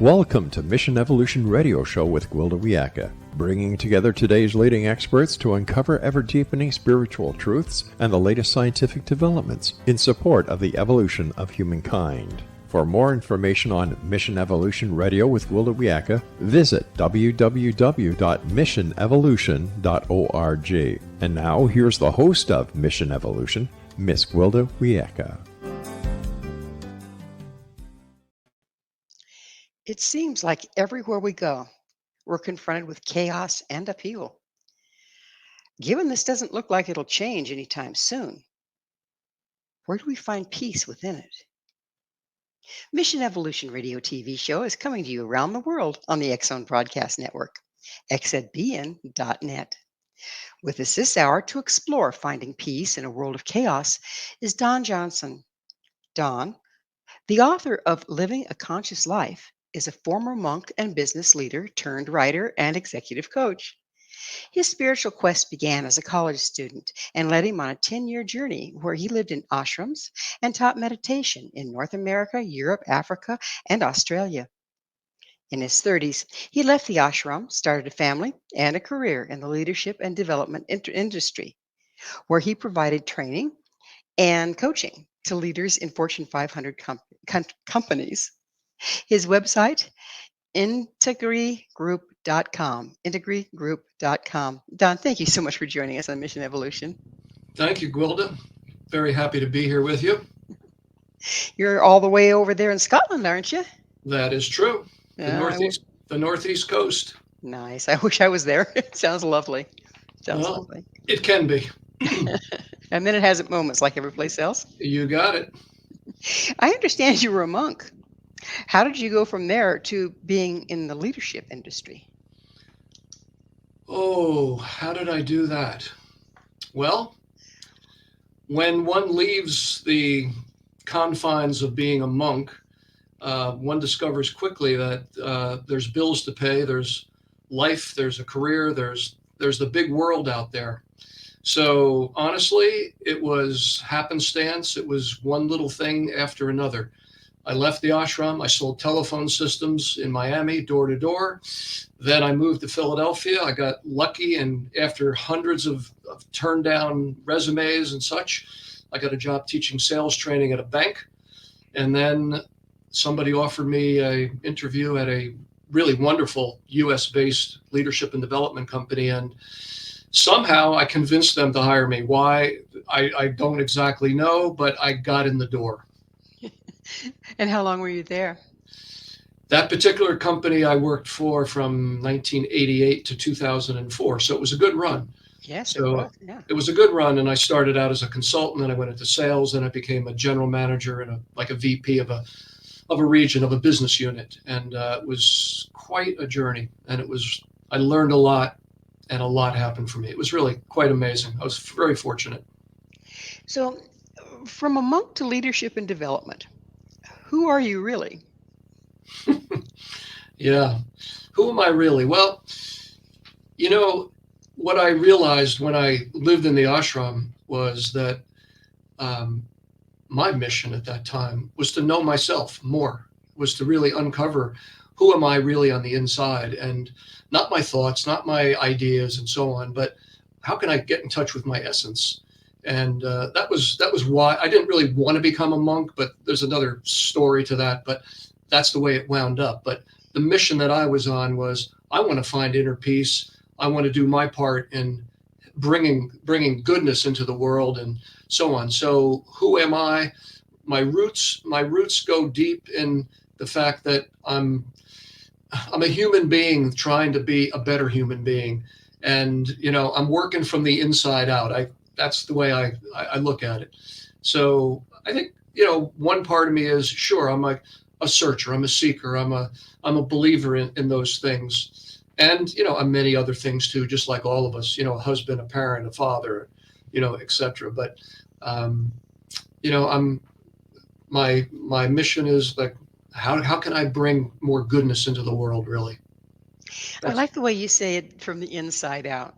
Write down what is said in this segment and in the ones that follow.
Welcome to Mission Evolution Radio Show with Gwilda Wiyaka, bringing together today's leading experts to uncover ever-deepening spiritual truths and the latest scientific developments in support of the evolution of humankind. For more information on Mission Evolution Radio with Gwilda Wiyaka, visit www.missionevolution.org. And now, here's the host of Mission Evolution, Miss Gwilda Wiyaka. It seems like everywhere we go, we're confronted with chaos and upheaval. Given this doesn't look like it'll change anytime soon, where do we find peace within it? Mission Evolution Radio TV show is coming to you around the world on the X Zone Broadcast Network, xzbn.net. With us this hour to explore finding peace in a world of chaos is Don Johnson. Don, the author of Living a Conscious Life, is a former monk and business leader turned writer and executive coach. His spiritual quest began as a college student and led him on a 10-year journey where he lived in ashrams and taught meditation in North America, Europe, Africa, and Australia. In his 30s, he left the ashram, started a family and a career in the leadership and development industry, where he provided training and coaching to leaders in Fortune 500 companies. His website, integritygroup.com. Integritygroup.com. Don, thank you so much for joining us on Mission Evolution. Thank you, Gwilda. Very happy to be here with you. You're all the way over there in Scotland, aren't you? That is true. The northeast coast. Nice. I wish I was there. It sounds lovely. Lovely. It can be. And then it has its moments like every place else. You got it. I understand you were a monk. How did you go from there to being in the leadership industry? Oh, how did I do that? Well, when one leaves the confines of being a monk, one discovers quickly that there's bills to pay, there's life, there's a career, there's the big world out there. So honestly, it was happenstance. It was one little thing after another. I left the ashram. I sold telephone systems in Miami, door to door. Then I moved to Philadelphia. I got lucky, and after hundreds of turned down resumes and such, I got a job teaching sales training at a bank. And then somebody offered me an interview at a really wonderful US-based leadership and development company. And somehow I convinced them to hire me. Why? I don't exactly know, but I got in the door. And how long were you there? That particular company I worked for from 1988 to 2004. So it was a good run. Yes, so it was. Yeah. It was a good run. And I started out as a consultant, and I went into sales, and I became a general manager and a VP of a region, of a business unit. And it was quite a journey. And I learned a lot, and a lot happened for me. It was really quite amazing. I was very fortunate. So from a monk to leadership and development, who are you really? Yeah. Who am I really? Well, what I realized when I lived in the ashram was that my mission at that time was to know myself more, was to really uncover who am I really on the inside, and not my thoughts, not my ideas and so on, but how can I get in touch with my essence? And that was why I didn't really want to become a monk, but there's another story to that, but that's the way it wound up. But the mission that I was on was, I want to find inner peace. I want to do my part in bringing goodness into the world and so on. So who am I? My roots go deep in the fact that I'm a human being trying to be a better human being. And, I'm working from the inside out. That's the way I look at it. So I think, one part of me is, sure, I'm like a searcher, I'm a seeker, I'm a believer in those things. And, on many other things too, just like all of us, a husband, a parent, a father, et cetera. But, my mission is like, how can I bring more goodness into the world, really? I like the way you say it, from the inside out.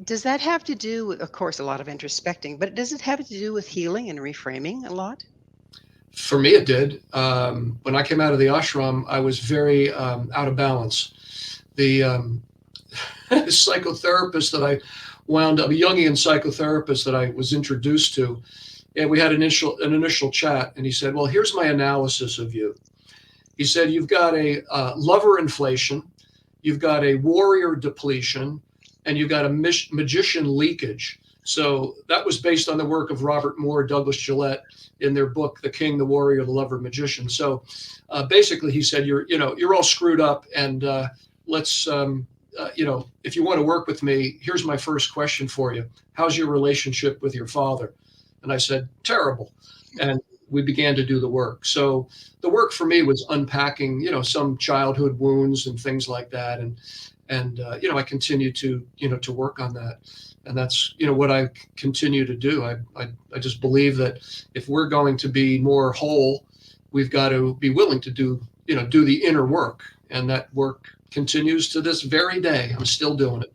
Does that have to do with, of course, a lot of introspecting, but does it have to do with healing and reframing a lot? For me, it did. When I came out of the ashram, I was very out of balance. The psychotherapist that I wound up, a Jungian psychotherapist that I was introduced to, and we had an initial chat, and he said, "Well, here's my analysis of you." He said, "You've got a lover inflation, you've got a warrior depletion, and you've got a magician leakage." So that was based on the work of Robert Moore, Douglas Gillette, in their book, The King, the Warrior, the Lover, Magician. So basically, he said, you're all screwed up, and let's, if you want to work with me, here's my first question for you. How's your relationship with your father? And I said, terrible. And we began to do the work. So the work for me was unpacking, some childhood wounds and things like that. And I continue to work on that. And that's, what I continue to do. I just believe that if we're going to be more whole, we've got to be willing to do the inner work. And that work continues to this very day. I'm still doing it.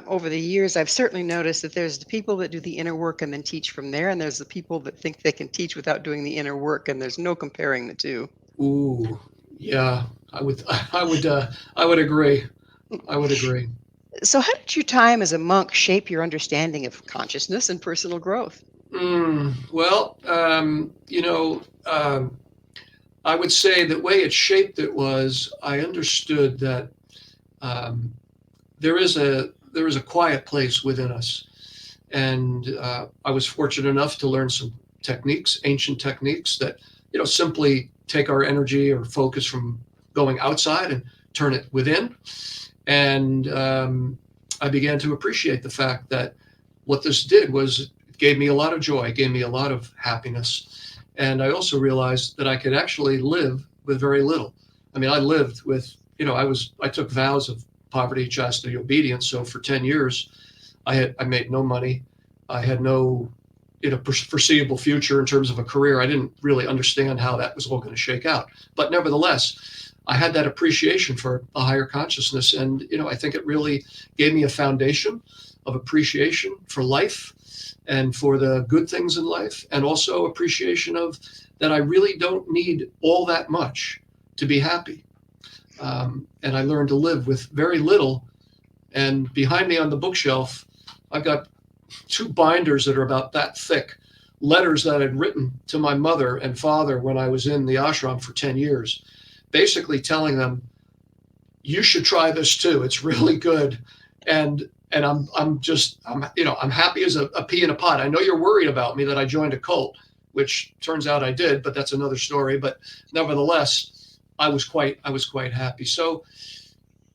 Over the years, I've certainly noticed that there's the people that do the inner work and then teach from there, and there's the people that think they can teach without doing the inner work, and there's no comparing the two. Ooh, yeah, I would, I would agree. I would agree. So, how did your time as a monk shape your understanding of consciousness and personal growth? Well, I would say the way it shaped it was I understood that there is a quiet place within us, and I was fortunate enough to learn some techniques, ancient techniques that simply take our energy or focus from going outside and turn it within. And I began to appreciate the fact that what this did was it gave me a lot of joy, it gave me a lot of happiness. And I also realized that I could actually live with very little. I mean, I lived with, I took vows of poverty, chastity, obedience. So for 10 years, I made no money. I had no, foreseeable future in terms of a career. I didn't really understand how that was all going to shake out. But nevertheless, I had that appreciation for a higher consciousness. And, I think it really gave me a foundation of appreciation for life and for the good things in life, and also appreciation of that I really don't need all that much to be happy. And I learned to live with very little. And behind me on the bookshelf, I've got 2 binders that are about that thick, letters that I'd written to my mother and father when I was in the ashram for 10 years, basically telling them, you should try this too. It's really good. And I'm happy as a pea in a pod. I know you're worried about me that I joined a cult, which turns out I did, but that's another story. But nevertheless, I was quite happy. So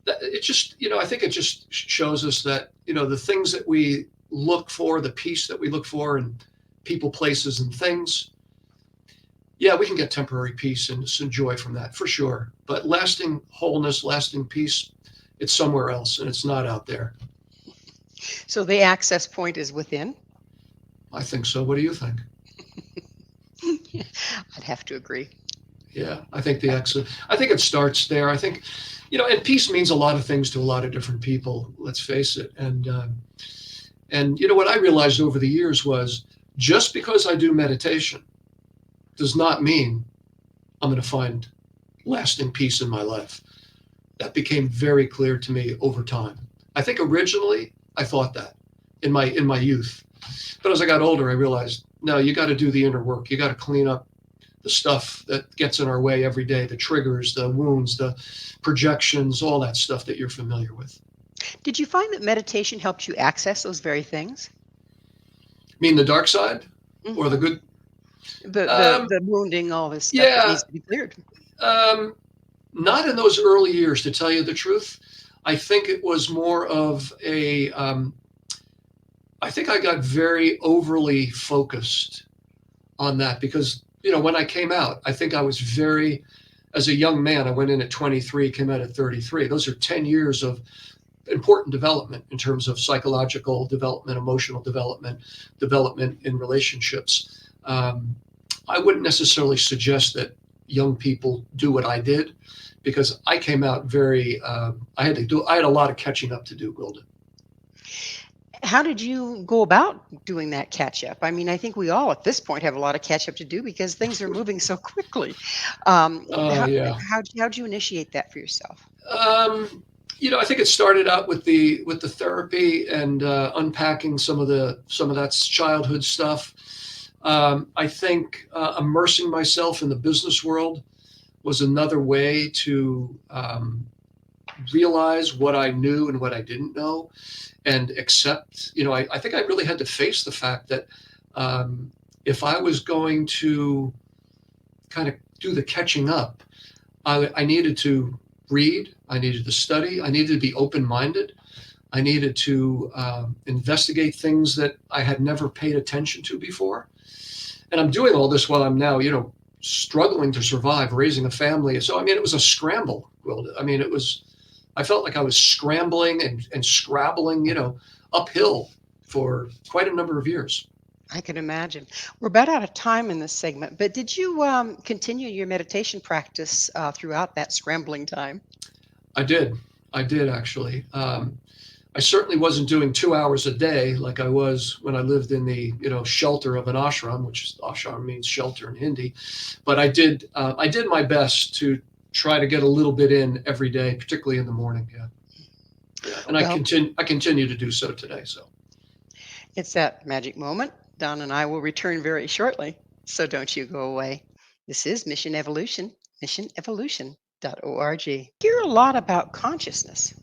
it just, I think it just shows us that, the things that we look for, the peace that we look for in people, places, and things, yeah, we can get temporary peace and some joy from that for sure. But lasting wholeness, lasting peace, it's somewhere else, and it's not out there. So the access point is within? I think so. What do you think? I'd have to agree. Yeah, I think it starts there. I think, and peace means a lot of things to a lot of different people, let's face it. And what I realized over the years was just because I do meditation does not mean I'm going to find lasting peace in my life. That became very clear to me over time. I think originally I thought that in my youth, but as I got older, I realized, no, you got to do the inner work. You got to clean up the stuff that gets in our way every day, the triggers, the wounds, the projections, all that stuff that you're familiar with. Did you find that meditation helped you access those very things? You mean the dark side or the good? The wounding, all this stuff that needs to be cleared. Not in those early years, to tell you the truth. I think it was more of I think I got very overly focused on that because, when I came out, I think I was as a young man, I went in at 23, came out at 33. Those are 10 years of important development in terms of psychological development, emotional development in relationships. I wouldn't necessarily suggest that young people do what I did because I came out I had a lot of catching up to do, Gwilda. How did you go about doing that catch up? I mean, I think we all at this point have a lot of catch up to do because things are moving so quickly. How Yeah. how'd you initiate that for yourself? Um, I think it started out with the therapy and unpacking some of that childhood stuff. I think immersing myself in the business world was another way to realize what I knew and what I didn't know, and accept. I think I really had to face the fact that if I was going to kind of do the catching up, I needed to read, I needed to study, I needed to be open minded, I needed to investigate things that I had never paid attention to before. And I'm doing all this while I'm now, struggling to survive, raising a family. So, I mean, it was a scramble, Gwilda. I mean, I felt like I was scrambling and scrabbling, uphill for quite a number of years. I can imagine. We're about out of time in this segment, but did you continue your meditation practice throughout that scrambling time? I did. I did actually. I certainly wasn't doing 2 hours a day like I was when I lived in the shelter of an ashram, which ashram means shelter in Hindi. But I did. I did my best to try to get a little bit in every day, particularly in the morning. Yeah, yeah. And I Well, continue. I continue to do so today. So it's that magic moment. Don and I will return very shortly, so don't you go away. This is Mission Evolution, missionevolution.org. Hear a lot about consciousness.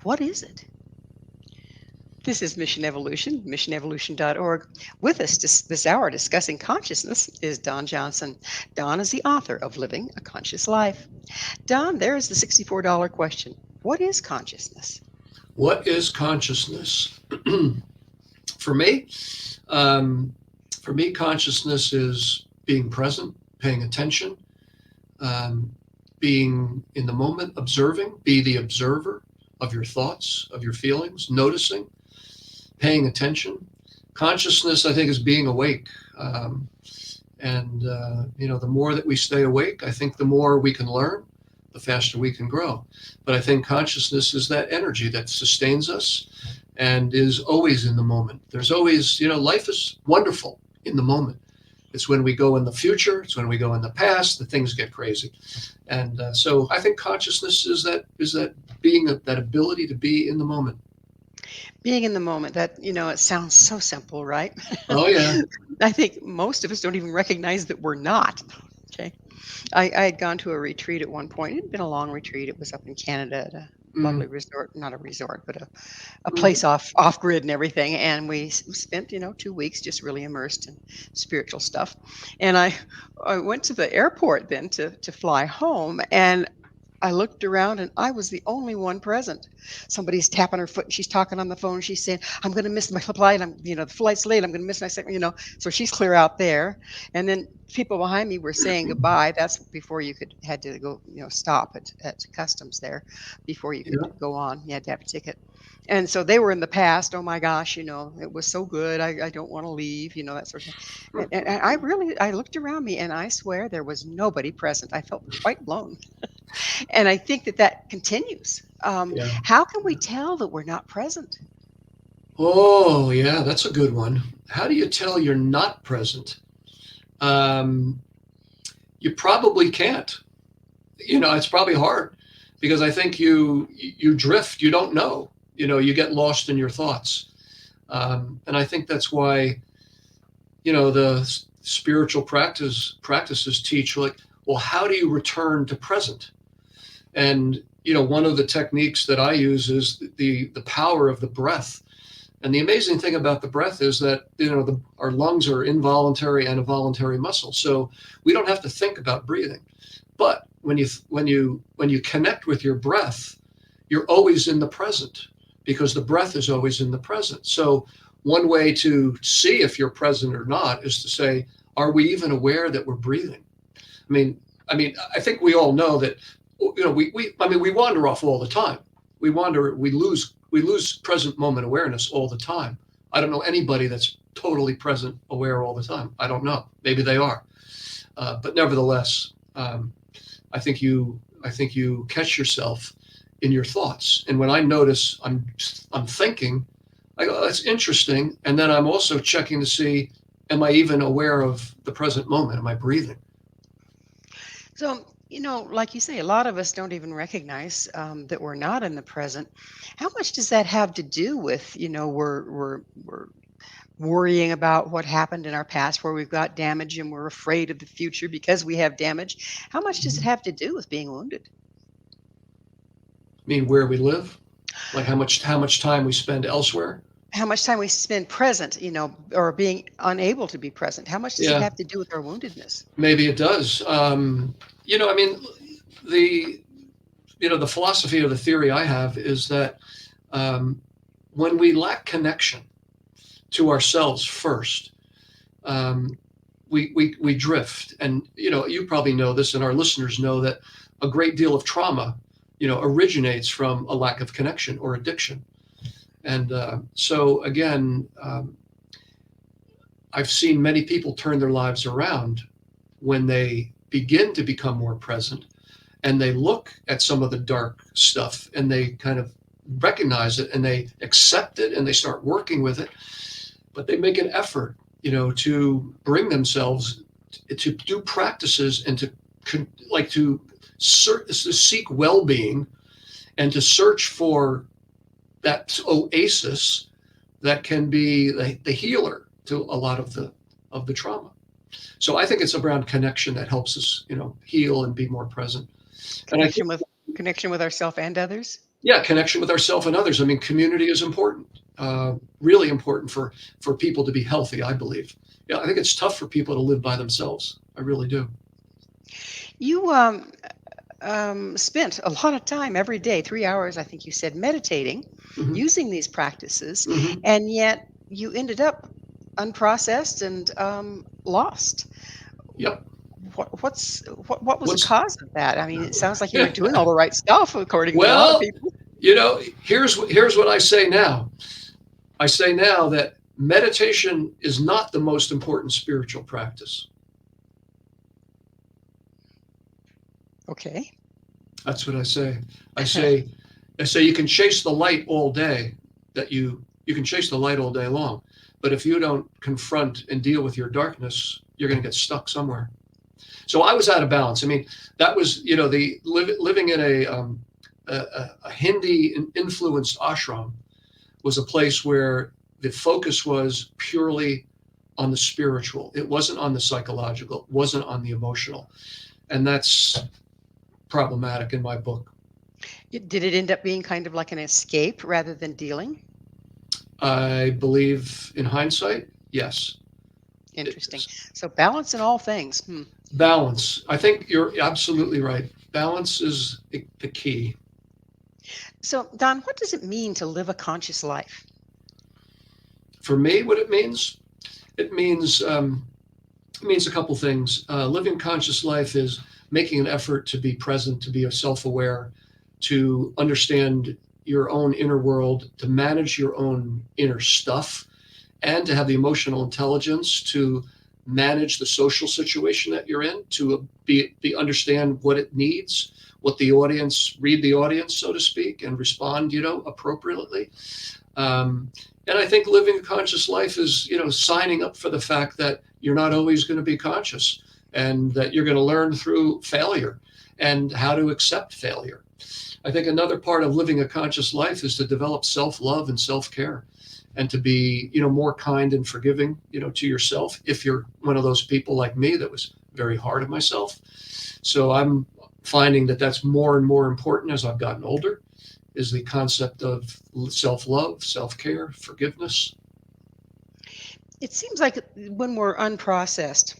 What is it? This is Mission Evolution, missionevolution.org. With us this hour discussing consciousness is Don Johnson. Don is the author of Living a Conscious Life. Don, there is the $64 question. What is consciousness? what is consciousness? For me, um, consciousness is being present, paying attention, um, being in the moment, observing, be the observer of your thoughts, of your feelings, noticing, paying attention. Consciousness, I think, is being awake. And the more that we stay awake, I think the more we can learn, the faster we can grow. But I think consciousness is that energy that sustains us and is always in the moment. There's always, life is wonderful in the moment. It's when we go in the future, it's when we go in the past that things get crazy. And so I think consciousness is that being that ability to be in the moment. Being in the moment, it sounds so simple, right? Oh yeah. I think most of us don't even recognize that we're not. Okay. I had gone to a retreat at one point. It had been a long retreat. It was up in Canada at a lovely Mm, resort, not a resort, but a place mm, off grid and everything. And we spent, 2 weeks just really immersed in spiritual stuff. And I went to the airport then to fly home, and I looked around and I was the only one present. Somebody's tapping her foot and she's talking on the phone. She's saying, I'm going to miss my flight. The flight's late. I'm going to miss my second. So she's clear out there. And then people behind me were saying goodbye. That's before you had to go, stop at customs there before you could yeah. go on. You had to have a ticket. And so they were in the past. Oh my gosh, it was so good. I don't want to leave, that sort of thing. And I looked around me and I swear there was nobody present. I felt quite alone. And I think that continues. Yeah. How can we tell that we're not present? Oh yeah, that's a good one. How do you tell you're not present? Um, you probably can't. It's probably hard because I think you drift. You don't know. You get lost in your thoughts, and I think that's why the spiritual practices teach, like, well, how do you return to present? And one of the techniques that I use is the power of the breath. And the amazing thing about the breath is that our lungs are involuntary and a voluntary muscle, so we don't have to think about breathing. But when you connect with your breath, you're always in the present because the breath is always in the present. So one way to see if you're present or not is to say, are we even aware that we're breathing? I mean, I think we all know that. We wander off all the time. We lose present moment awareness all the time. I don't know anybody that's totally present aware all the time. I don't know. Maybe they are, but nevertheless, I think you catch yourself in your thoughts. And when I notice I'm thinking, I go, that's interesting. And then I'm also checking to see, am I even aware of the present moment? Am I breathing? So, like you say, a lot of us don't even recognize that we're not in the present. How much does that have to do with, we're worrying about what happened in our past where we've got damage and we're afraid of the future because we have damage? How much does it Mhm. have to do with being wounded? I mean, where we live, like how much time we spend elsewhere. How much time we spend present, or being unable to be present? How much does it Yeah, have to do with our woundedness? maybe it does. I mean, the the philosophy or the theory I have is that um, when we lack connection to ourselves first, um, we drift. And you probably know this, and our listeners know that a great deal of trauma, originates from a lack of connection or addiction. And so again, I've seen many people turn their lives around when they begin to become more present and they look at some of the dark stuff and they kind of recognize it and they accept it and they start working with it, but they make an effort, to bring themselves to do practices and to like to seek well-being and to search for that oasis that can be the healer to a lot of the trauma. So I think it's around connection that helps us, heal and be more present. And I think, Connection with ourself and others? yeah, connection with ourselves and others. I mean, community is important, really important for people to be healthy, I believe. Yeah, I think it's tough for people to live by themselves. I really do. You spent a lot of time every day, 3 hours, I think you said, meditating, Hmm. using these practices, Hmm. and yet you ended up unprocessed and lost. Yep. What was the What's cause of that? I mean, it sounds like you were doing all the right stuff, according to a lot of well, people. here's what I say now. I say now that meditation is not the most important spiritual practice. Okay. That's what I say. I say, I say you can chase the light all day, that you can chase the light all day long, but if you don't confront and deal with your darkness, you're going to get stuck somewhere. So I was out of balance. I mean, that was the living in a Hindi influenced ashram was a place where the focus was purely on the spiritual. It wasn't on the psychological. It wasn't on the emotional, and that's problematic in my book. Did it end up being kind of like an escape rather than dealing? I believe in hindsight, yes, it Interesting. is. So balance in all things. Hmm. Balance. I think you're absolutely right. Balance is the key. So, Don, what does it mean to live a conscious life? For me, what it means it means a couple things. Living conscious life is making an effort to be present, to be self-aware, to understand your own inner world, to manage your own inner stuff, and to have the emotional intelligence to manage the social situation that you're in, to be understand what it needs, what the audience read the audience, so to speak, and respond, appropriately. Um, and I think living a conscious life is, signing up for the fact that you're not always going to be conscious and that you're going to learn through failure and how to accept failure. I think another part of living a conscious life is to develop self-love and self-care and to be, more kind and forgiving, to yourself if you're one of those people like me that was very hard on myself. So I'm finding that that's more and more important as I've gotten older is the concept of self-love, self-care, forgiveness. It seems like when we're unprocessed,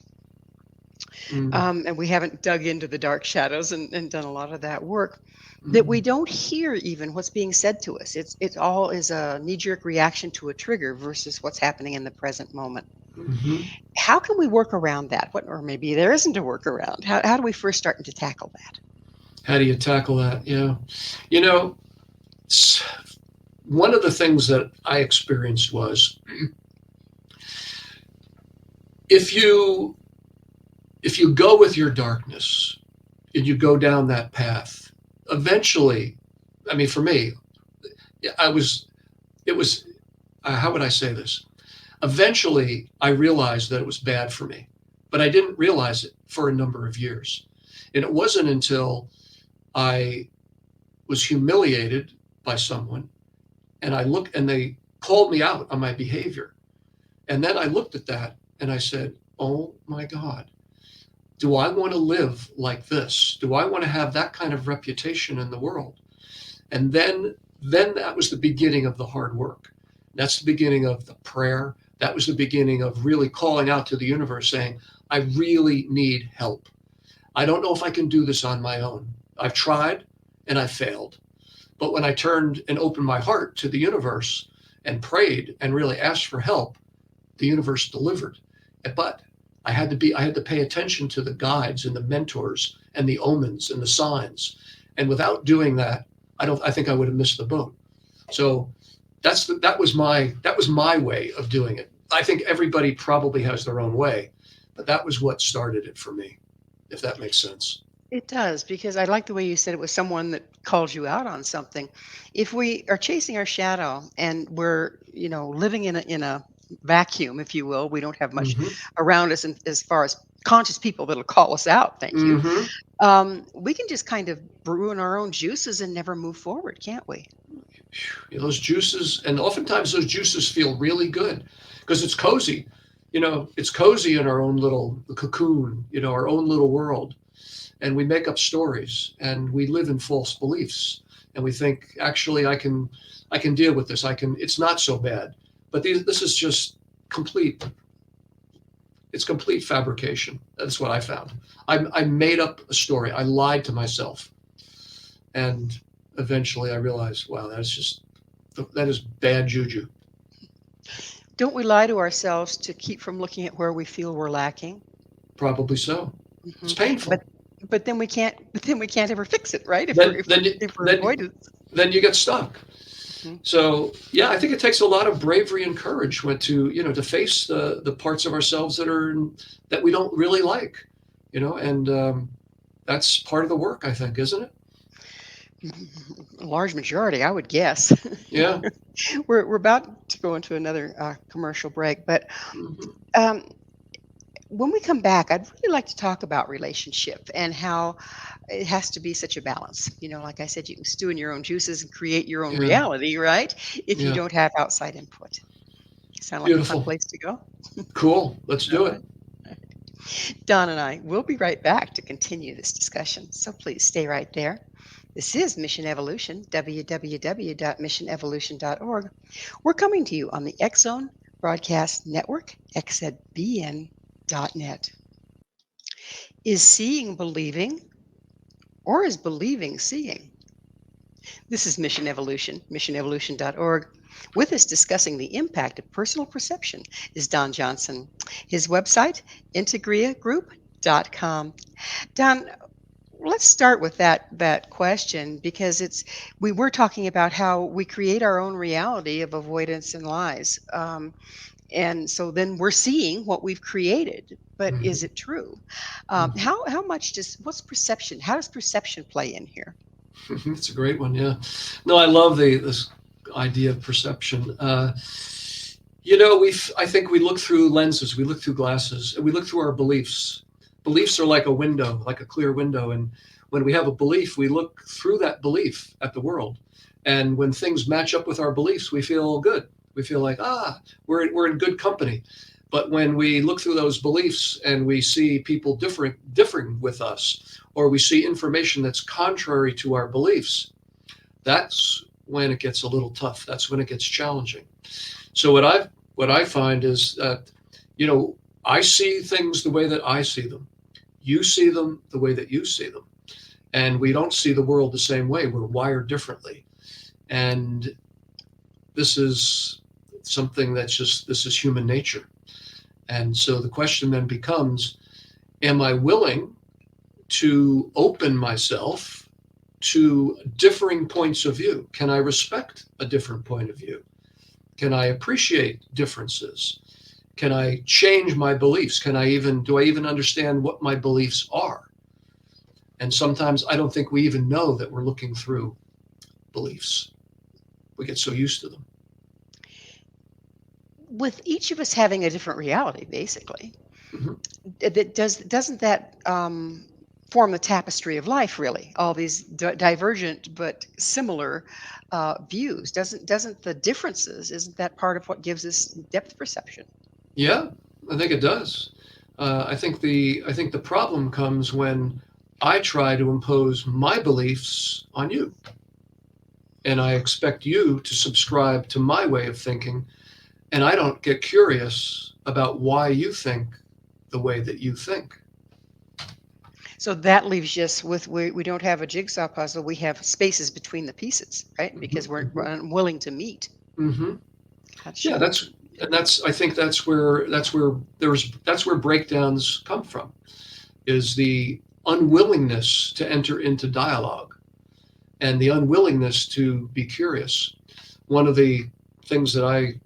Mm, and we haven't dug into the dark shadows and done a lot of that work, that we mm, don't hear even what's being said to us. It all is a knee-jerk reaction to a trigger versus what's happening in the present moment. mhm. How can we work around that? Or maybe there isn't a workaround. How do we first start to tackle that? How do you tackle that? Yeah. You know, one of the things that I experienced was if you if you go with your darkness and you go down that path, eventually, I mean, for me, I was it was how would I say this? Eventually, I realized that it was bad for me, but I didn't realize it for a number of years. And it wasn't until I was humiliated by someone and they called me out on my behavior. And then I looked at that and I said, oh my God, do I want to live like this? Do I want to have that kind of reputation in the world? And then that was the beginning of the hard work. That's the beginning of the prayer. That was the beginning of really calling out to the universe saying, I really need help. I don't know if I can do this on my own. I've tried and I failed. But when I turned and opened my heart to the universe and prayed and really asked for help, the universe delivered. But I had to pay attention to the guides and the mentors and the omens and the signs. And without doing that, I think I would have missed the boat. So that was my way of doing it. I think everybody probably has their own way, but that was what started it for me, if that makes sense. It does, because I like the way you said it was someone that called you out on something. If we are chasing our shadow and we're, living in a vacuum, if you will, we don't have much Mm-hmm. around us, and as far as conscious people that'll call us out, thank you. Mm-hmm. We can just kind of ruin our own juices and never move forward, can't we? Those juices, and oftentimes those juices feel really good because it's cozy. It's cozy in our own little cocoon, our own little world. And we make up stories and we live in false beliefs. And we think, actually, I can deal with this. It's not so bad. But this is just it's complete fabrication. That's what I found. I made up a story. I lied to myself. And eventually I realized, wow, that is bad juju. Don't we lie to ourselves to keep from looking at where we feel we're lacking? Probably so. It's Mhm. painful. But then we can't ever fix it, right? If we're Then, avoiding. then you get stuck. Mhm. So yeah, I think it takes a lot of bravery and courage to face the parts of ourselves that we don't really like, and that's part of the work, I think, isn't it? A large majority, I would guess. Yeah. We're about to go into another commercial break, but Hmm. um, when we come back, I'd really like to talk about relationship and how it has to be such a balance. Like I said, you can stew in your own juices and create your own Yeah. reality, right? If you Yeah. don't have outside input. Sound like a fun Beautiful. place to go? Cool. Let's All do it. right. Don and I will be right back to continue this discussion. So please stay right there. This is Mission Evolution, www.missionevolution.org. We're coming to you on the X Zone Broadcast Network, xzbn.net. Is seeing believing, or is believing seeing? This is Mission Evolution, missionevolution.org. With us discussing the impact of personal perception is Don Johnson. His website, integriagroup.com. Don, let's start with that question, because we were talking about how we create our own reality of avoidance and lies. And so then we're seeing what we've created, but is Hmm. it true? Hmm. How much what's perception? How does perception play in here? It's a great one. Yeah. No, I love this idea of perception. I think we look through lenses, we look through glasses, and we look through our beliefs. Beliefs are like a window, like a clear window. And when we have a belief, we look through that belief at the world. And when things match up with our beliefs, we feel good. We feel like, we're in good company. But when we look through those beliefs and we see people differing with us, or we see information that's contrary to our beliefs, that's when it gets a little tough. That's when it gets challenging. So what I find is that, I see things the way that I see them. You see them the way that you see them. And we don't see the world the same way. We're wired differently. And this is something this is human nature. And so the question then becomes, am I willing to open myself to differing points of view? Can I respect a different point of view? Can I appreciate differences? Can I change my beliefs? Do I even understand what my beliefs are? And sometimes I don't think we even know that we're looking through beliefs. We get so used to them. with each of us having a different reality, basically, Mhm. doesn't that form the tapestry of life? Really, all these divergent but similar views. Doesn't the differences? Isn't that part of what gives us depth perception? Yeah, I think it does. I think the problem comes when I try to impose my beliefs on you, and I expect you to subscribe to my way of thinking, and I don't get curious about why you think the way that you think. So that leaves us with we don't have a jigsaw puzzle. We have spaces between the pieces, right? Hmm. Because we're Hmm. unwilling to meet. Hmm. Yeah, Gotcha. that's I think that's where breakdowns come from, is the unwillingness to enter into dialogue and the unwillingness to be curious. One of the things that I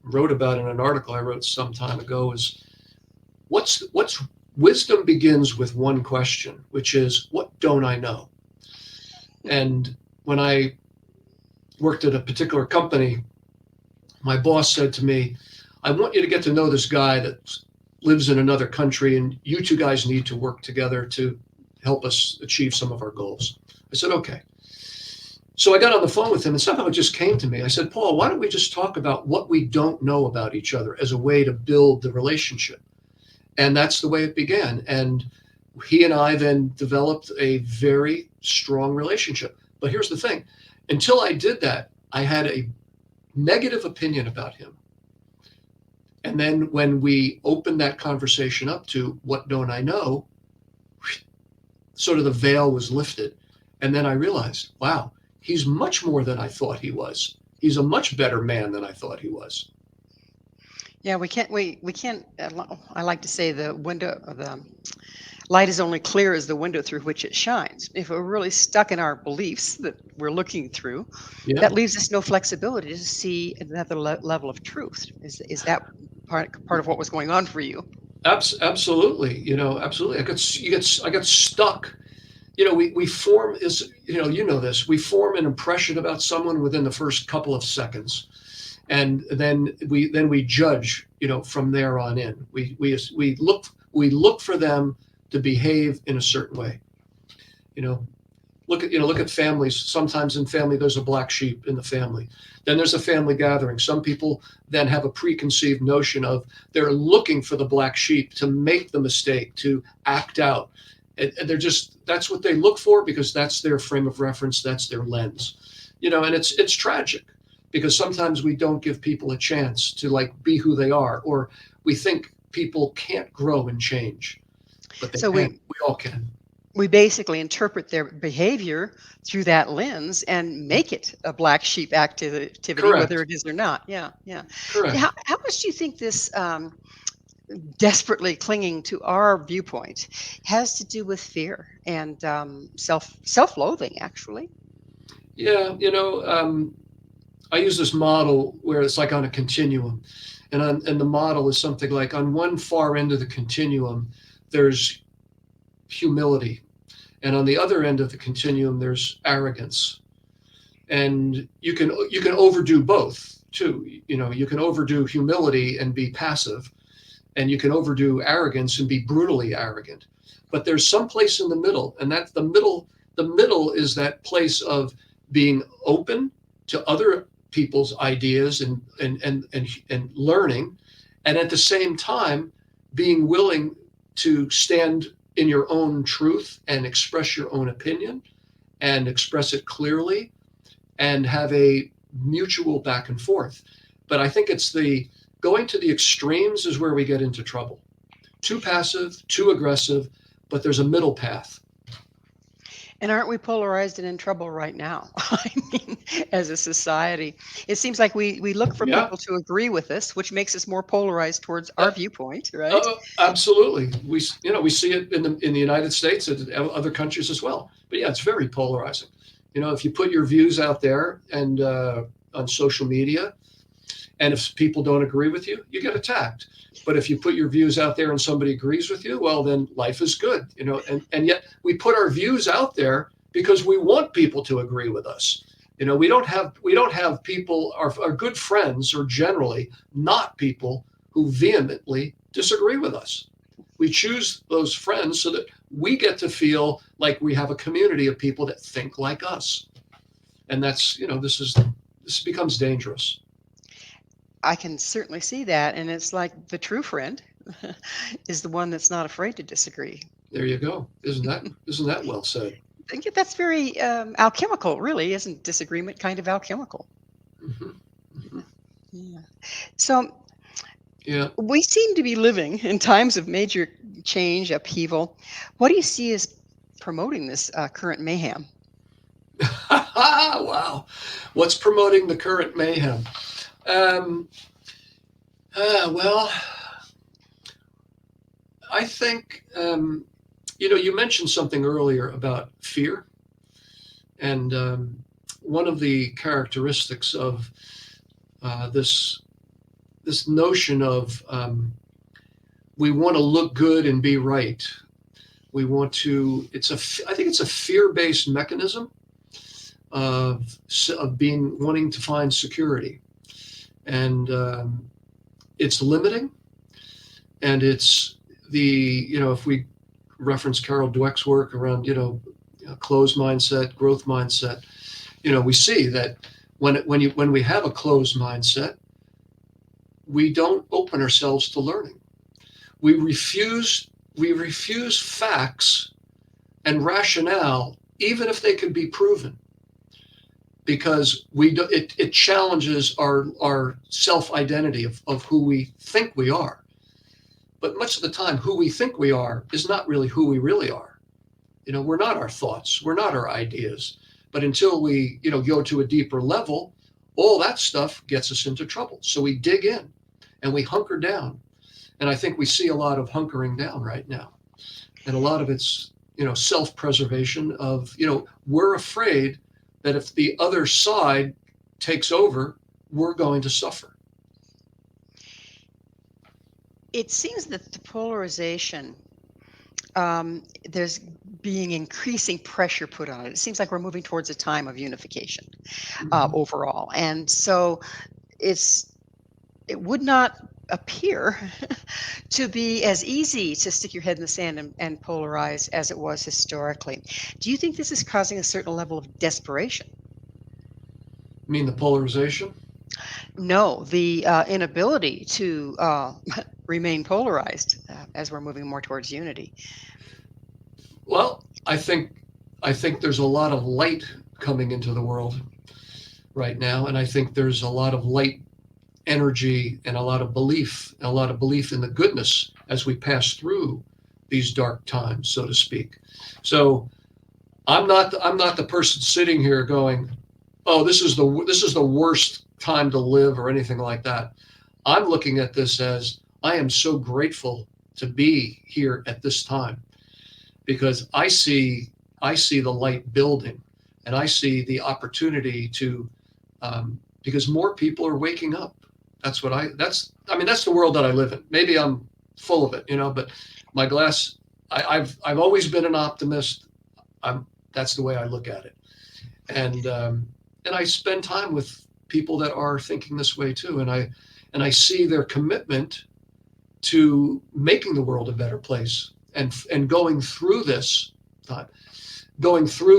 wrote about in an article I wrote some time ago is what's wisdom begins with one question, which is, what don't I know? And when I worked at a particular company, my boss said to me, I want you to get to know this guy that lives in another country, and you two guys need to work together to help us achieve some of our goals. I said, okay. So I got on the phone with him, and somehow it just came to me. I said, Paul, why don't we just talk about what we don't know about each other as a way to build the relationship? And that's the way it began. And he and I then developed a very strong relationship. But here's the thing, until I did that, I had a negative opinion about him. And then when we opened that conversation up to what don't I know, sort of the veil was lifted. And then I realized, wow, he's much more than I thought he was. He's a much better man than I thought he was. Yeah, we can't. I like to say the window, the light is only clear as the window through which it shines. If we're really stuck in our beliefs that we're looking through, Yeah, that leaves us no flexibility to see another level of truth. Is that part of what was going on for you? absolutely. Absolutely. I got stuck. We form is, you know this, we form an impression about someone within the first couple of seconds. And then we judge, from there on in. We look for them to behave in a certain way. You know, look at families. Sometimes in family there's a black sheep in the family. Then there's a family gathering. Some people then have a preconceived notion of they're looking for the black sheep to make the mistake, to act out. And that's what they look for, because that's their frame of reference, that's their lens. And it's tragic, because sometimes we don't give people a chance to, like, be who they are, or we think people can't grow and change, but they So can. we We all can. we basically interpret their behavior through that lens and make it a black sheep activity, whether Correct. it is or not. Yeah, yeah. Correct. How much do you think this desperately clinging to our viewpoint has to do with fear and self-loathing, actually? Yeah, I use this model where it's like on a continuum, and the model is something like, on one far end of the continuum, there's humility, and on the other end of the continuum, there's arrogance. And you can overdo both too. You can overdo humility and be passive, and you can overdo arrogance and be brutally arrogant. But there's some place in the middle, and that's the middle. The middle is that place of being open to other people's ideas, and learning, and at the same time being willing to stand in your own truth and express your own opinion, and express it clearly, and have a mutual back and forth. But I think it's the going to the extremes is where we get into trouble. Too passive, too aggressive, but there's a middle path. And aren't we polarized and in trouble right now? I mean, as a society, it seems like we look for Yeah, people to agree with us, which makes us more polarized towards our that, viewpoint, right? absolutely. We see it in the United States and other countries as well. But yeah, it's very polarizing. If you put your views out there and on social media, and if people don't agree with you, you get attacked. But if you put your views out there and somebody agrees with you, well, then life is good. And yet we put our views out there because we want people to agree with us. We don't have people, our good friends are generally not people who vehemently disagree with us. We choose those friends so that we get to feel like we have a community of people that think like us. And that's, this becomes dangerous. I can certainly see that, and it's like the true friend is the one that's not afraid to disagree. There you go. Isn't that well said? I think that's very alchemical, really, isn't disagreement kind of alchemical? Hmm. Hmm. Yeah. So Yeah. we seem to be living in times of major change, upheaval. What do you see as promoting this current mayhem? Wow. What's promoting the current mayhem? Um, well, I think, you mentioned something earlier about fear. And one of the characteristics of this notion of we want to look good and be right. We want to. I think it's a fear-based mechanism of being wanting to find security, and it's limiting, and it's if we reference Carol Dweck's work around closed mindset, growth mindset, we see that when we have a closed mindset, we don't open ourselves to learning. We refuse facts and rationale, even if they could be proven, because it challenges our self-identity of who we think we are. But much of the time, who we think we are is not really who we really are. We're not our thoughts, we're not our ideas. But until we, go to a deeper level, all that stuff gets us into trouble. So we dig in and we hunker down. And I think we see a lot of hunkering down right now. And a lot of it's, self-preservation of, we're afraid that if the other side takes over, we're going to suffer. It seems that the polarization, there's being increasing pressure put on it. It seems like we're moving towards a time of unification Mhm. overall. And so it would not appear to be as easy to stick your head in the sand and polarize as it was historically. Do you think this is causing a certain level of desperation? I mean, the polarization? No, the inability to remain polarized as we're moving more towards unity. Well, I think there's a lot of light coming into the world right now, and I think there's a lot of light energy and a lot of belief in the goodness as we pass through these dark times, so to speak. So I'm not the person sitting here going, "Oh, this is the worst time to live," or anything like that. I'm looking at this as I am so grateful to be here at this time because I see the light building, and I see the opportunity to because more people are waking up. That's the world that I live in. Maybe I'm full of it, but my glass. I've always been an optimist. That's the way I look at it, and I spend time with people that are thinking this way too, and I see their commitment to making the world a better place and time, going through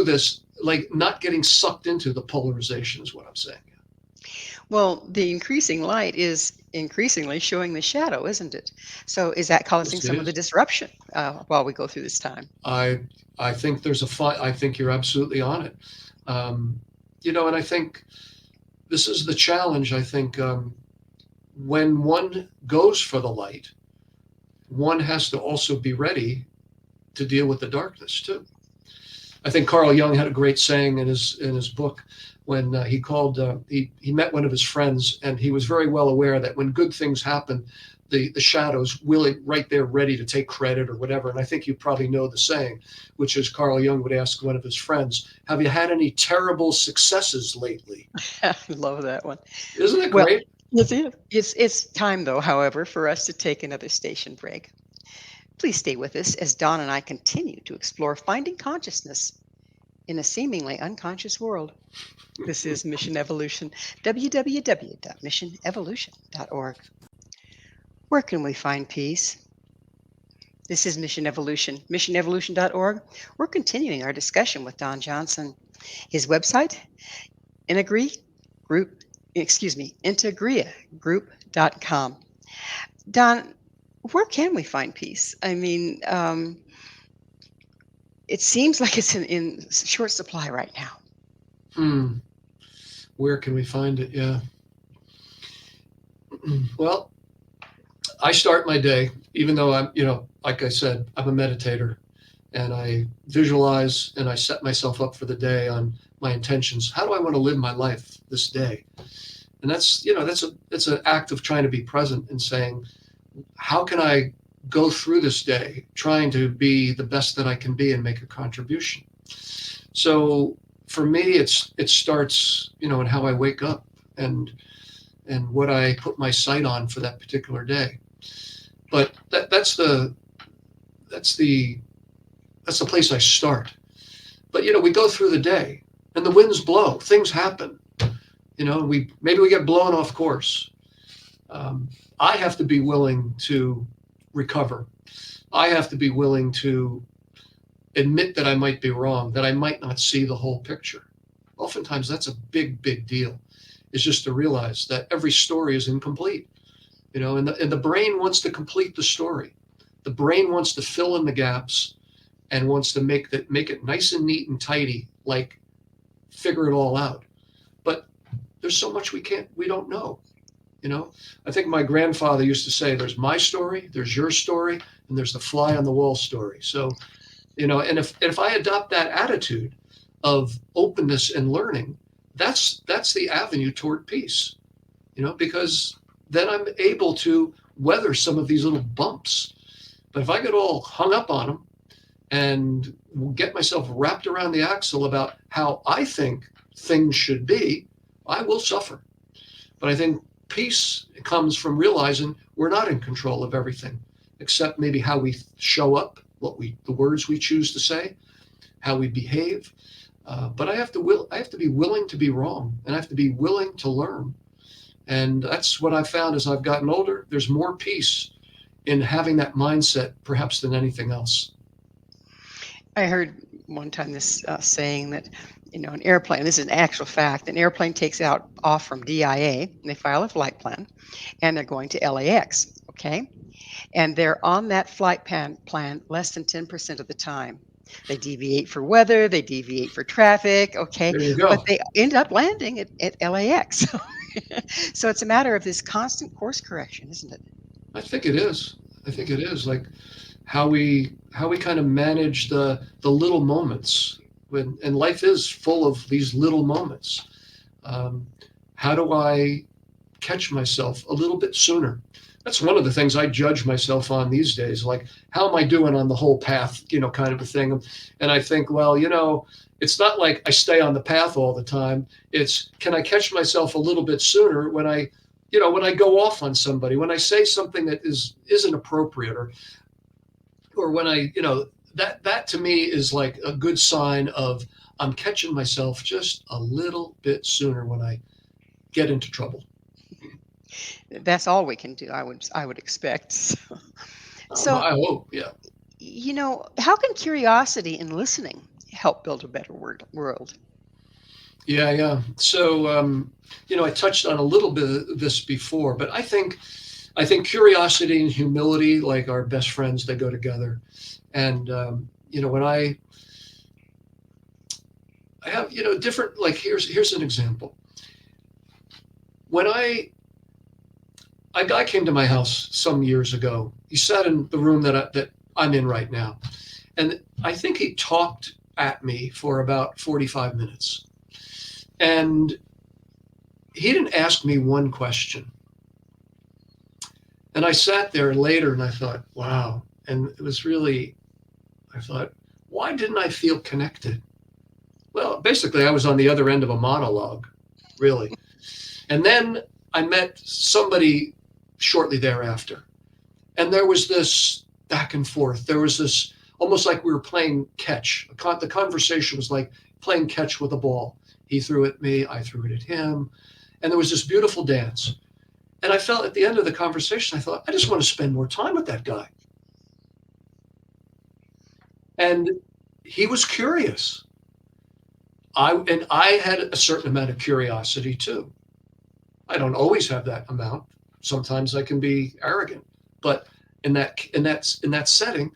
this, like not getting sucked into the polarization is what I'm saying. Well, the increasing light is increasingly showing the shadow, isn't it? So is that causing Yes, it some of the is. disruption while we go through this time? I I think there's a fight. I think you're absolutely on it. Um, and I think this is the challenge. I think when one goes for the light, one has to also be ready to deal with the darkness too. I think Carl Jung had a great saying in his book when he met one of his friends, and he was very well aware that when good things happen, the shadows really right there ready to take credit or whatever. And I think you probably know the saying, which is Carl Jung would ask one of his friends, "Have you had any terrible successes lately?" I love that one. Isn't it Well, great? that's it. It's time though, however, for us to take another station break. Please stay with us as Don and I continue to explore finding consciousness in a seemingly unconscious world. This is Mission Evolution, www.missionevolution.org. Where can we find peace? This is Mission Evolution, missionevolution.org. We're continuing our discussion with Don Johnson. His website, integriagroup.com. Don, where can we find peace? I mean, it seems like it's in short supply right now. Where can we find it? Yeah. Well, I start my day, even though I'm, like I said, I'm a meditator, and I visualize and I set myself up for the day on my intentions. How do I want to live my life this day? And that's an act of trying to be present and saying, how can I go through this day trying to be the best that I can be and make a contribution? So for me, it starts, in how I wake up and what I put my sight on for that particular day. But that's the place I start. But we go through the day and the winds blow, things happen. Maybe we get blown off course. I have to be willing to recover. I have to be willing to admit that I might be wrong, that I might not see the whole picture. Oftentimes that's a big, big deal. It's just to realize that every story is incomplete, and the brain wants to complete the story. The brain wants to fill in the gaps and wants to make it nice and neat and tidy, like figure it all out. But there's so much we don't know. I think my grandfather used to say, there's my story, there's your story, and there's the fly on the wall story. So, and if I adopt that attitude of openness and learning, that's the avenue toward peace, because then I'm able to weather some of these little bumps. But if I get all hung up on them and get myself wrapped around the axle about how I think things should be, I will suffer. But I think peace comes from realizing we're not in control of everything, except maybe how we show up, the words we choose to say, how we behave. But I have to be willing to be wrong, and I have to be willing to learn. And that's what I've found as I've gotten older. There's more peace in having that mindset, perhaps, than anything else. I heard one time this saying that, an airplane, this is an actual fact, an airplane takes off from DIA, and they file a flight plan, and they're going to LAX, okay? And they're on that flight plan less than 10% of the time. They deviate for weather, they deviate for traffic, okay? There you go. But they end up landing at LAX. So it's a matter of this constant course correction, isn't it? I think it is. Like how we kind of manage the little moments and life is full of these little moments. How do I catch myself a little bit sooner? That's one of the things I judge myself on these days. Like, how am I doing on the whole path, kind of a thing. And I think, well, it's not like I stay on the path all the time. It's, can I catch myself a little bit sooner when I go off on somebody, when I say something that isn't appropriate, or when I, that to me is like a good sign of I'm catching myself just a little bit sooner when I get into trouble. That's all we can do, I would expect. So, I hope, yeah. how can curiosity and listening help build a better world? Yeah. So, I touched on a little bit of this before, but I think curiosity and humility, like our best friends, they go together. And, when I have, different, like, here's an example. When a guy came to my house some years ago. He sat in the room that I'm in right now. And I think he talked at me for about 45 minutes. And he didn't ask me one question. And I sat there later and I thought, wow. And it was really, I thought, why didn't I feel connected? Well, basically, I was on the other end of a monologue, really. And then I met somebody shortly thereafter. And there was this back and forth. There was this almost like we were playing catch. The conversation was like playing catch with a ball. He threw it at me, I threw it at him, and there was this beautiful dance. And I felt at the end of the conversation, I thought, I just want to spend more time with that guy. And he was curious. I had a certain amount of curiosity too. I don't always have that amount. Sometimes I can be arrogant, but in that setting,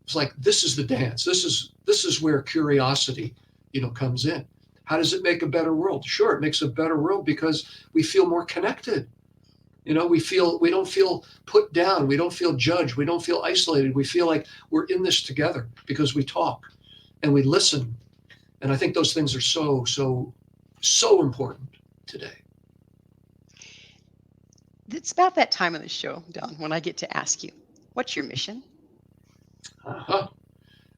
it's like, this is the dance. This is where curiosity, comes in. How does it make a better world? Sure, it makes a better world because we feel more connected. We don't feel put down. We don't feel judged. We don't feel isolated. We feel like we're in this together because we talk and we listen. And I think those things are so, so, so important today. It's about that time of the show, Don, when I get to ask you, what's your mission?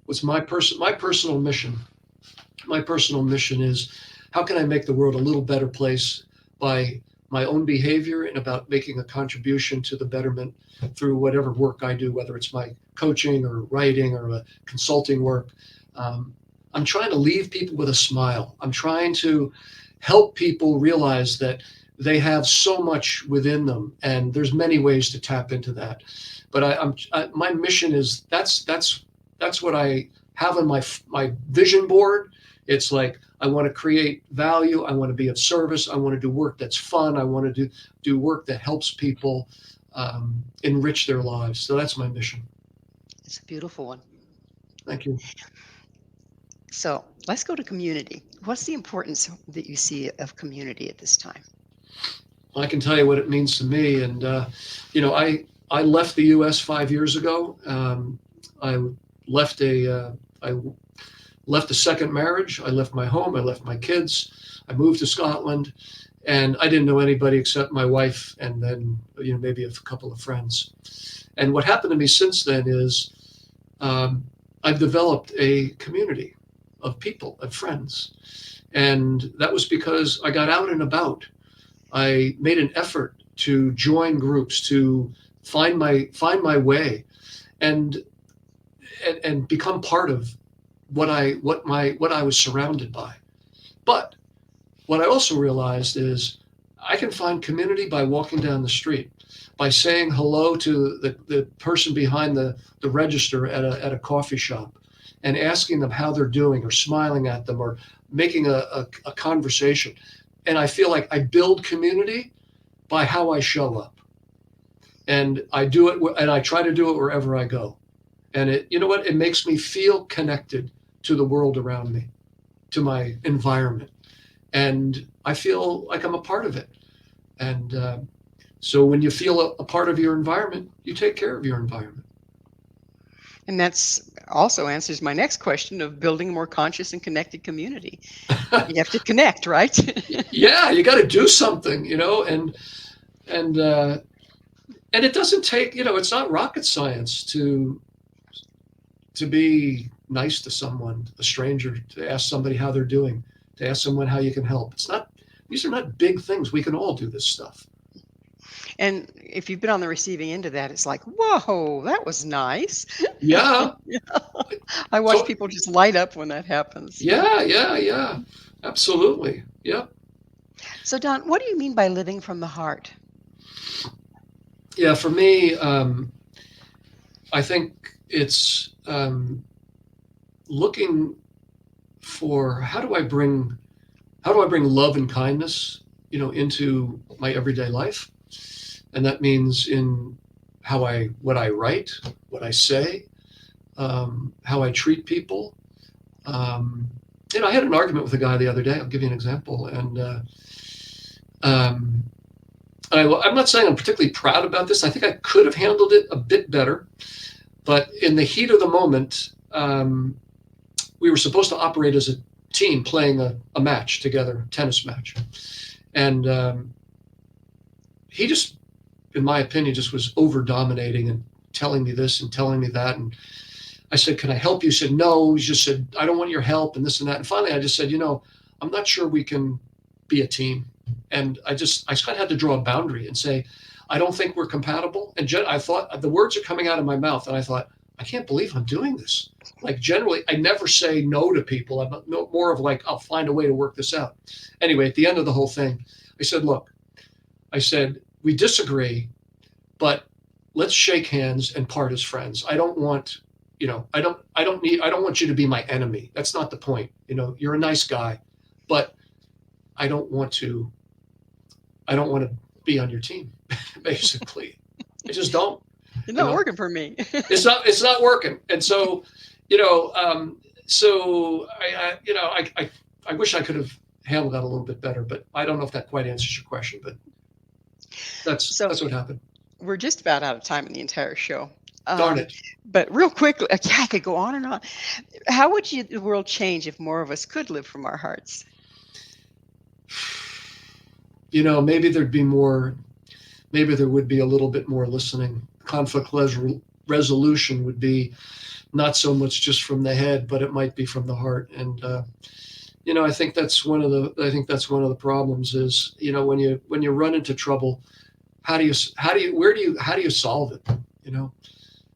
What's my personal mission? My personal mission is, how can I make the world a little better place by my own behavior and about making a contribution to the betterment through whatever work I do, whether it's my coaching or writing or consulting work. I'm trying to leave people with a smile. I'm trying to help people realize that they have so much within them, and there's many ways to tap into that. But my mission is, that's what I have on my vision board. It's like, I want to create value. I want to be of service. I want to do work that's fun. I want to do work that helps people enrich their lives. So that's my mission. It's a beautiful one. Thank you. So let's go to community. What's the importance that you see of community at this time? I can tell you what it means to me. And, I left the U.S. 5 years ago. I left a second marriage. I left my home. I left my kids. I moved to Scotland, and I didn't know anybody except my wife, and then maybe a couple of friends. And what happened to me since then is I've developed a community of people, of friends, and that was because I got out and about. I made an effort to join groups, to find my way, and become part of what I was surrounded by. But what I also realized is I can find community by walking down the street, by saying hello to the person behind the register at a coffee shop, and asking them how they're doing, or smiling at them, or making a conversation. And I feel like I build community by how I show up. And I do it, and I try to do it wherever I go. And it makes me feel connected to the world around me, to my environment. And I feel like I'm a part of it. And so when you feel a part of your environment, you take care of your environment. And that's also answers my next question of building a more conscious and connected community. You have to connect, right? Yeah, you got to do something, and it doesn't take, it's not rocket science to be nice to someone, a stranger, to ask somebody how they're doing, to ask someone how you can help. These are not big things. We can all do this stuff. And if you've been on the receiving end of that, it's like, whoa, that was nice. Yeah. I watch people just light up when that happens. Yeah. Absolutely. Yeah. So Don, what do you mean by living from the heart? Yeah, for me, I think it's looking for how do I bring love and kindness, into my everyday life. And that means in what I write, what I say, how I treat people. I had an argument with a guy the other day. I'll give you an example. And I'm not saying I'm particularly proud about this. I think I could have handled it a bit better. But in the heat of the moment, we were supposed to operate as a team playing a match together, tennis match. And he just, in my opinion, just was over dominating and telling me this and telling me that. And I said, can I help you? He said, no. He just said, I don't want your help and this and that. And finally, I just said, I'm not sure we can be a team. And I kind of had to draw a boundary and say, I don't think we're compatible. And I thought, the words are coming out of my mouth, and I thought, I can't believe I'm doing this. Like generally, I never say no to people. I'm more of like, I'll find a way to work this out. Anyway, at the end of the whole thing, I said, look, I said, we disagree, but let's shake hands and part as friends. I don't want, I don't want you to be my enemy. That's not the point. You're a nice guy, but I don't want to, I don't want to be on your team, basically. I just don't, It's you not know, working for me. it's not working. And so, you know, so I wish I could have handled that a little bit better, but I don't know if that quite answers your question, but So that's what happened. we're just about out of time in the entire show. Darn Um, it. but real quickly, yeah, I could go on and on. How would the world change if more of us could live from our hearts? Maybe maybe there would be a little bit more listening. Resolution would be not so much just from the head, but it might be from the heart. And I think that's one of the problems is, when you run into trouble, how do you solve it? You know,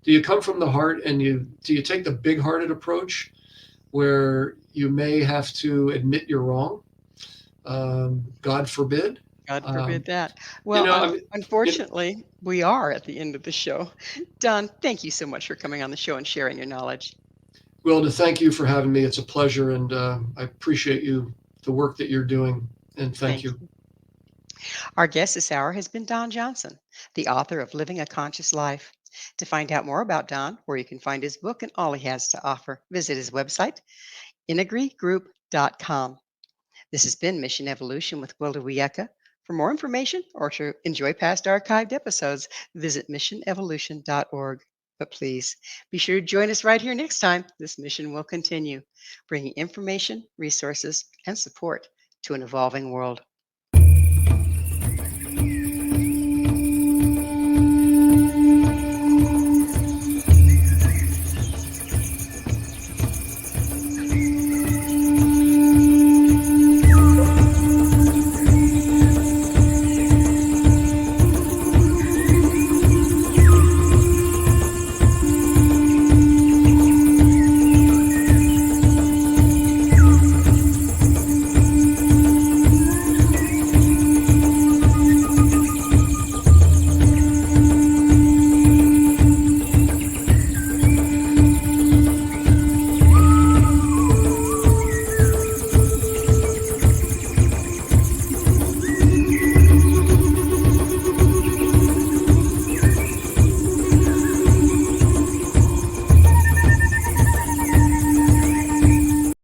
do you come from the heart and do you take the big hearted approach where you may have to admit you're wrong? God forbid. God Um, forbid that. you Well, know, I mean, you unfortunately, we are at the end of the show. Don, thank you so much for coming on the show and sharing your knowledge. Gwilda, thank you for having me. It's a pleasure, and I appreciate the work that you're doing, and thank Thank you. you. Our guest this hour has been Don Johnson, the author of Living a Conscious Life. To find out more about Don, where you can find his book and all he has to offer, visit his website, inagreegroup.com. This has been Mission Evolution with Gwilda Wiyaka. For more information or to enjoy past archived episodes, visit missionevolution.org. But please be sure to join us right here next time. This mission will continue, bringing information, resources, and support to an evolving world.